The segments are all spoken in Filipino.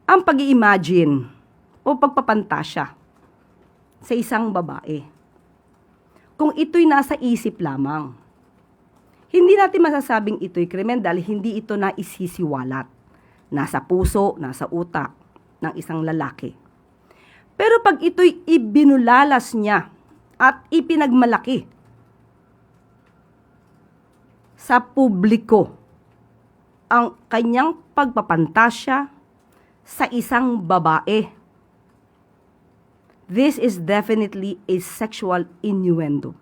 ang pag-i-imagine o pagpapantasya sa isang babae. Kung ito'y nasa isip lamang, hindi natin masasabing ito'y krimen dahil hindi ito na isisiwalat. Nasa puso, nasa utak ng isang lalaki. Pero pag ito'y ibinulalas niya at ipinagmalaki sa publiko ang kanyang pagpapantasya sa isang babae, this is definitely a sexual innuendo.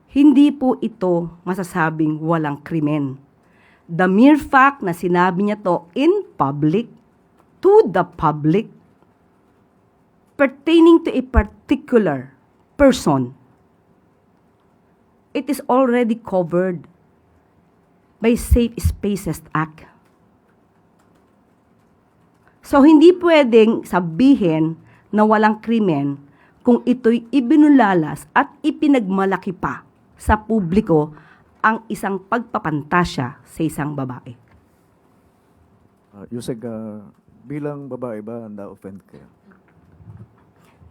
Hindi po ito masasabing walang krimen. The mere fact na sinabi niya to in public, to the public, pertaining to a particular person, it is already covered by Safe Spaces Act. So, hindi pwedeng sabihin na walang krimen kung ito'y ibinulalas at ipinagmalaki pa sa publiko ang isang pagpapantasya sa isang babae. Yusek, bilang babae ba na-offend kayo?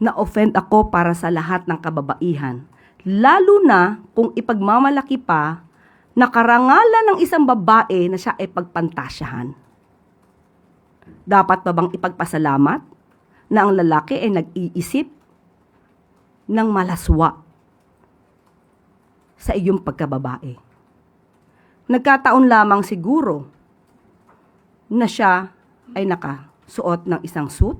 Na-offend ako para sa lahat ng kababaihan, lalo na kung ipagmamalaki pa na karangalan ng isang babae na siya ay pagpantasyahan. Dapat ba bang ipagpasalamat na ang lalaki ay nag-iisip ng malaswa sa iyong pagkababae? Nagkataon lamang siguro na siya ay nakasuot ng isang suit